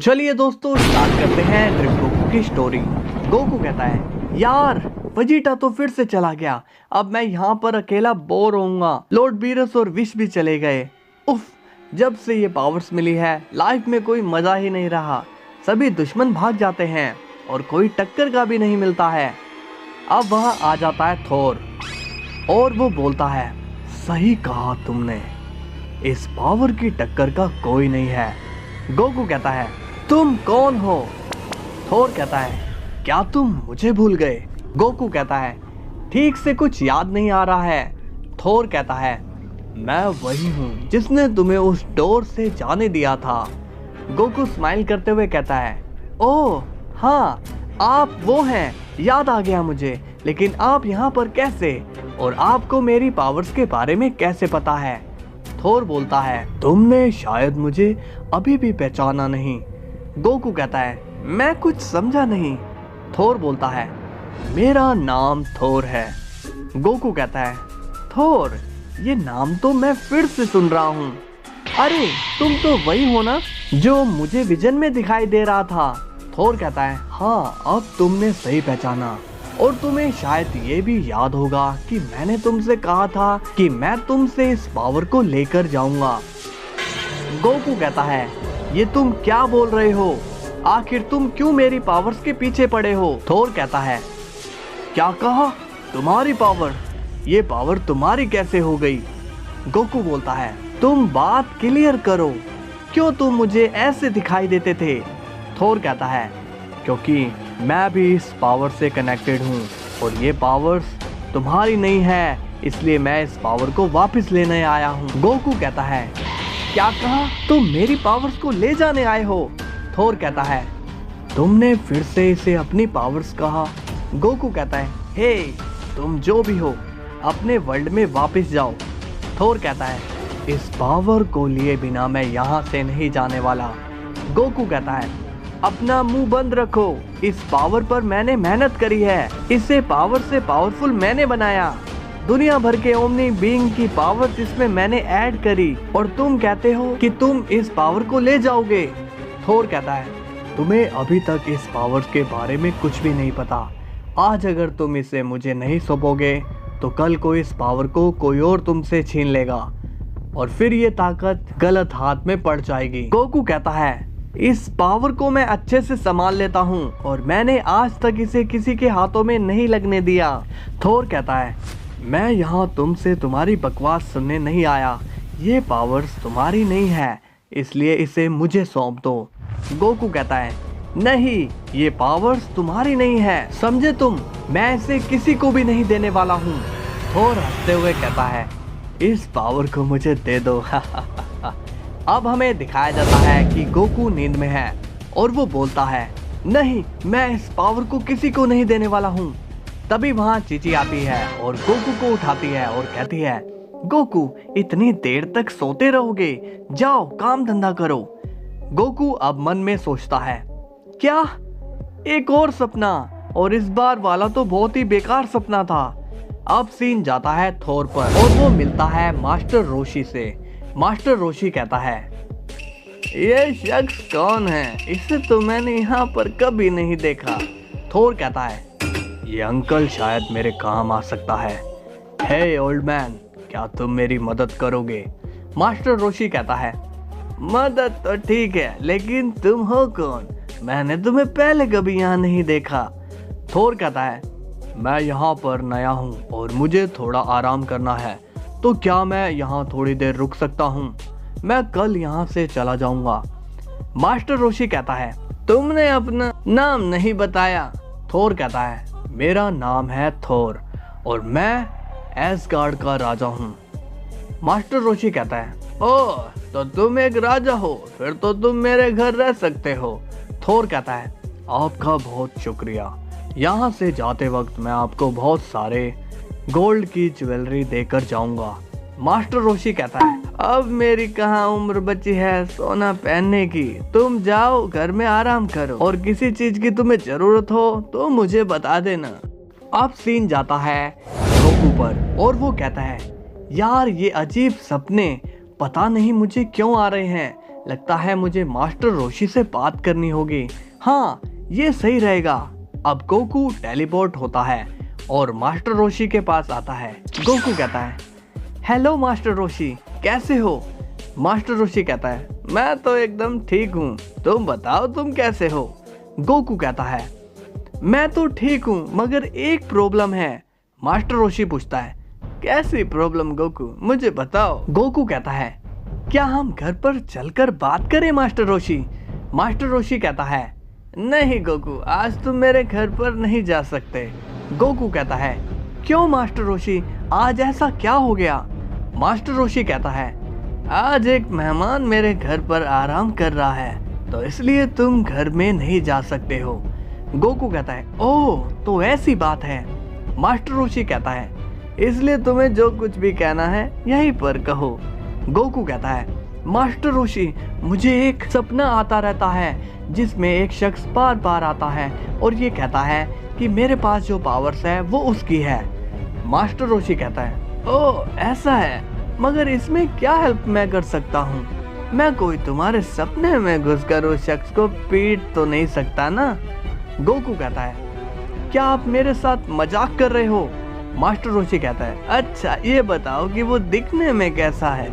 चलिए दोस्तों स्टार्ट करते हैं ड्रीम गोकू की स्टोरी। गोकू कहता है यार वेजिटा तो फिर से चला गया, अब मैं यहाँ पर अकेला बोर होऊंगा। लॉर्ड बीरस और विश भी चले गए। उफ, जब से ये पावर्स मिली है लाइफ में कोई मजा ही नहीं रहा। सभी दुश्मन भाग जाते हैं और कोई टक्कर का भी नहीं मिलता है। अब वह आ जाता है थोर और वो बोलता है सही कहा तुमने, इस पावर की टक्कर का कोई नहीं है। गोकू कहता है तुम कौन हो? थोर कहता है क्या तुम मुझे भूल गए? गोकू कहता है ठीक से कुछ याद नहीं आ रहा है। थोर कहता है मैं वही हूँ जिसने तुम्हें उस डोर से जाने दिया था। गोकू स्माइल करते हुए कहता है ओह हाँ, आप वो हैं, याद आ गया मुझे, लेकिन आप यहाँ पर कैसे और आपको मेरी पावर्स के बारे में कैसे पता है? थोर बोलता है तुमने शायद मुझे अभी भी पहचाना नहीं। गोकू कहता है मैं कुछ समझा नहीं। थोर बोलता है मेरा नाम थोर है। गोकू कहता है थोर, ये नाम तो मैं फिर से सुन रहा हूँ। अरे तुम तो वही हो ना जो मुझे विजन में दिखाई दे रहा था। थोर कहता है हाँ, अब तुमने सही पहचाना और तुम्हें शायद ये भी याद होगा कि मैंने तुमसे कहा था कि मैं तुमसे इस पावर को लेकर जाऊंगा। गोकू कहता है ये तुम क्या बोल रहे हो? आखिर तुम क्यों मेरी पावर्स के पीछे पड़े हो? थोर कहता है क्या कहा? तुम्हारी पावर? ये पावर तुम्हारी कैसे हो गई? गोकू बोलता है तुम बात क्लियर करो, क्यों तुम मुझे ऐसे दिखाई देते थे? थोर कहता है क्योंकि मैं भी इस पावर से कनेक्टेड हूँ और ये पावर्स तुम्हारी नहीं है, इसलिए मैं इस पावर को वापस लेने आया हूँ। गोकू कहता है क्या कहा? तुम मेरी पावर्स को ले जाने आए हो? थोर कहता है तुमने फिर से इसे अपनी पावर्स कहा। गोकू कहता है हे तुम जो भी हो अपने वर्ल्ड में वापस जाओ। थोर कहता है इस पावर को लिए बिना मैं यहाँ से नहीं जाने वाला। गोकू कहता है अपना मुंह बंद रखो, इस पावर पर मैंने मेहनत करी है, इसे पावर से पावरफुल मैंने बनाया, दुनिया भर के ओमनी बीइंग की पावर इसमें मैंने ऐड करी और तुम कहते हो कि तुम इस पावर को ले जाओगे। थोर कहता है तुम्हें अभी तक इस पावर के बारे में कुछ भी नहीं पता। आज अगर तुम इसे मुझे नहीं सौंपोगे तो कल को इस पावर को कोई और तुमसे छीन लेगा और फिर ये ताकत गलत हाथ में पड़ जाएगी। गोकू कहता है इस पावर को मैं अच्छे से संभाल लेता हूँ और मैंने आज तक इसे किसी के हाथों में नहीं लगने दिया। थोर कहता है मैं यहाँ तुमसे तुम्हारी बकवास सुनने नहीं आया, ये पावर्स तुम्हारी नहीं है, इसलिए इसे मुझे सौंप दो। गोकू कहता है नहीं, ये पावर्स तुम्हारी नहीं है, समझे तुम, मैं इसे किसी को भी नहीं देने वाला हूँ। थोर हंसते हुए कहता है इस पावर को मुझे दे दो। अब हमें दिखाया जाता है कि गोकू नींद में है और वो बोलता है नहीं, मैं इस पावर को किसी को नहीं देने वाला हूँ। तभी वहाँ चीची आती है और गोकू को उठाती है और कहती है गोकू इतनी देर तक सोते रहोगे, जाओ काम धंधा करो। गोकू अब मन में सोचता है क्या, एक और सपना, और इस बार वाला तो बहुत ही बेकार सपना था। अब सीन जाता है थोर पर और वो मिलता है मास्टर रोशी से। मास्टर रोशी कहता है ये शख्स कौन है, इसे तो मैंने यहाँ पर कभी नहीं देखा। थोर कहता है ये अंकल शायद मेरे काम आ सकता है। हे ओल्ड मैन, क्या तुम मेरी मदद करोगे? मास्टर रोशी कहता है मदद तो ठीक है, लेकिन तुम हो कौन? मैंने तुम्हें पहले कभी यहाँ नहीं देखा। थोर कहता है मैं यहाँ पर नया हूँ और मुझे थोड़ा आराम करना है, तो क्या मैं यहाँ थोड़ी देर रुक सकता हूँ? मैं कल यहाँ से चला जाऊँगा। मास्टर रोशी कहता है तुमने अपना नाम नहीं बताया। थोर कहता है मेरा नाम है थोर और मैं एसगार्ड का राजा हूँ। मास्टर रोशी कहता है ओह, तो तुम एक राजा हो, फिर तो तुम मेरे घर रह सकते हो। थोर कहता है आपका बहुत शुक्रिया, यहाँ से जाते वक्त मैं आपको बहुत सारे गोल्ड की ज्वेलरी देकर जाऊंगा। मास्टर रोशी कहता है अब मेरी कहाँ उम्र बची है सोना पहनने की, तुम जाओ घर में आराम करो और किसी चीज की तुम्हें जरूरत हो तो मुझे बता देना। अब सीन जाता है गोकू पर और वो कहता है यार ये अजीब सपने पता नहीं मुझे क्यों आ रहे हैं, लगता है मुझे मास्टर रोशी से बात करनी होगी। हाँ, ये सही रहेगा। अब गोकू टेलीपोर्ट होता है और मास्टर रोशी के पास आता है। गोकू कहता है, हेलो मास्टर रोशी, कैसे हो? मास्टर रोशी कहता है, मैं तो एकदम ठीक हूँ, तुम बताओ तुम कैसे हो? गोकू कहता है, मैं तो ठीक हूँ, मगर एक प्रॉब्लम है। मास्टर रोशी पूछता है, कैसी प्रॉब्लम गोकू, मुझे बताओ। गोकू कहता है, क्या हम घर पर चलकर बात करें मास्टर रोशी? मास्टर रोशी कहता है, नहीं गोकू, आज तुम मेरे घर पर नहीं जा सकते। गोकू कहता है, क्यों मास्टर रोशी, आज ऐसा क्या हो गया? मास्टर रोशी कहता है, आज एक मेहमान मेरे घर पर आराम कर रहा है, तो इसलिए तुम घर में नहीं जा सकते हो। गोकू कहता है, ओह, तो ऐसी बात है। मास्टर रोशी कहता है, इसलिए तुम्हें जो कुछ भी कहना है यहीं पर कहो। गोकू कहता है, मास्टर रोशी, मुझे एक सपना आता रहता है जिसमें एक शख्स बार बार आता है और ये कहता है कि मेरे पास जो पावर्स है वो उसकी है। मास्टर रोशी कहता है, ओह ऐसा है, मगर इसमें क्या हेल्प मैं कर सकता हूँ? मैं कोई तुम्हारे सपने में घुसकर उस शख्स को पीट तो नहीं सकता ना? गोकू कहता है, क्या आप मेरे साथ मजाक कर रहे हो? मास्टर रोशी कहता है, अच्छा ये बताओ कि वो दिखने में कैसा है?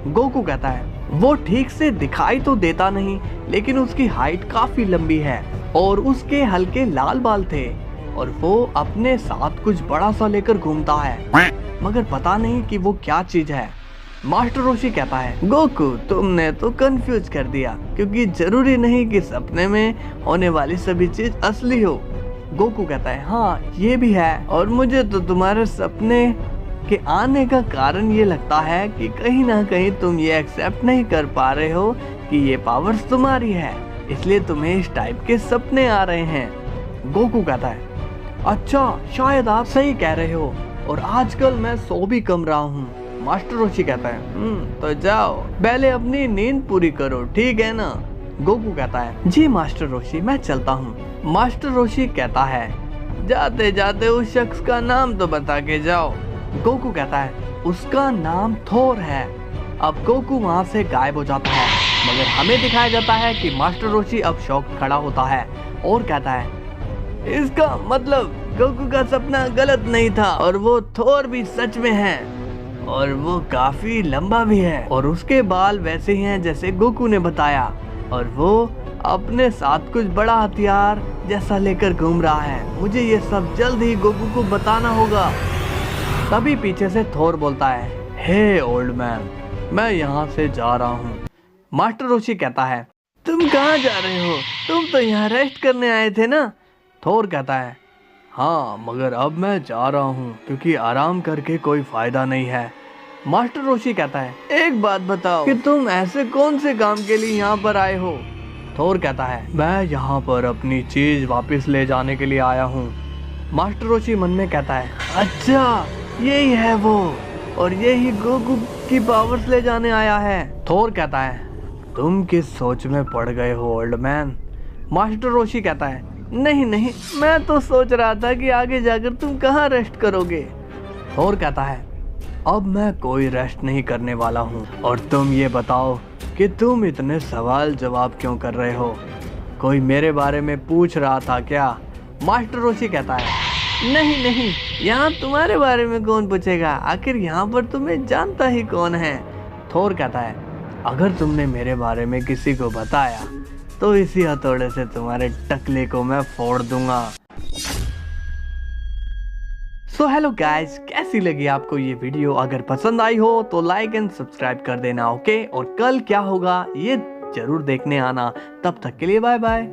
गोकू कहता है, वो ठीक से दिखाई तो देता नहीं, लेकिन उसकी हाइट काफी लंबी है और उसके हल्के लाल बाल थे और वो अपने साथ कुछ बड़ा सा लेकर घूमता है, मगर पता नहीं कि वो क्या चीज है। मास्टर रोशी कहता है, गोकू तुमने तो कंफ्यूज कर दिया, क्योंकि जरूरी नहीं कि सपने में होने वाली सभी चीज असली हो। गोकू कहता है, हाँ ये भी है, और मुझे तो तुम्हारे सपने के आने का कारण ये लगता है कि कहीं ना कहीं तुम ये एक्सेप्ट नहीं कर पा रहे हो कि ये पावर्स तुम्हारी है, इसलिए तुम्हें इस टाइप के सपने आ रहे हैं। गोकू कहता है, अच्छा शायद आप सही कह रहे हो, और आजकल मैं सो भी कम रहा हूँ। मास्टर रोशी कहता है, तो जाओ पहले अपनी नींद पूरी करो, ठीक है ना? गोकू कहता है, जी मास्टर रोशी, मैं चलता हूँ। मास्टर रोशी कहता है, जाते जाते उस शख्स का नाम तो बता के जाओ। गोकू कहता है, उसका नाम थोर है। अब गोकू वहाँ से गायब हो जाता है, मगर हमें दिखाया जाता है कि मास्टर रोशी अब शौक खड़ा होता है और कहता है, इसका मतलब गोकू का सपना गलत नहीं था और वो थोर भी सच में है, और वो काफी लंबा भी है और उसके बाल वैसे ही हैं जैसे गोकू ने बताया, और वो अपने साथ कुछ बड़ा हथियार जैसा लेकर घूम रहा है। मुझे ये सब जल्द ही गोकू को बताना होगा। तभी पीछे से थोर बोलता है, हे ओल्ड मैन, मैं यहाँ से जा रहा हूँ। मास्टर रोशी कहता है, तुम कहाँ जा रहे हो? तुम तो यहाँ रेस्ट करने आए थे ना? थोर कहता है, हाँ मगर अब मैं जा रहा हूँ क्योंकि आराम करके कोई फायदा नहीं है। मास्टर रोशी कहता है, एक बात बताओ कि तुम ऐसे कौन से काम के लिए यहाँ पर आए हो? थोर कहता है, मैं यहाँ पर अपनी चीज वापस ले जाने के लिए आया हूँ। मास्टर रोशी मन में कहता है, अच्छा यही है वो, और यही गोकू की पावर्स ले जाने आया है। थोर कहता है, तुम किस सोच में पड़ गए हो ओल्ड मैन? मास्टर रोशी कहता है, नहीं नहीं, मैं तो सोच रहा था कि आगे जाकर तुम कहाँ रेस्ट करोगे। थोर कहता है, अब मैं कोई रेस्ट नहीं करने वाला हूँ, और तुम ये बताओ कि तुम इतने सवाल जवाब क्यों कर रहे हो? कोई मेरे बारे में पूछ रहा था क्या? मास्टर रोशी कहता है, नहीं नहीं, यहाँ तुम्हारे बारे में कौन पूछेगा, आखिर यहाँ पर तुम्हें जानता ही कौन है। थोर कहता है, अगर तुमने मेरे बारे में किसी को बताया तो इसी हथौड़े से तुम्हारे टकले को मैं फोड़ दूंगा। सो हेलो गाइस, कैसी लगी आपको ये वीडियो? अगर पसंद आई हो तो लाइक एंड सब्सक्राइब कर देना, ओके? और कल क्या होगा ये जरूर देखने आना। तब तक के लिए बाय बाय।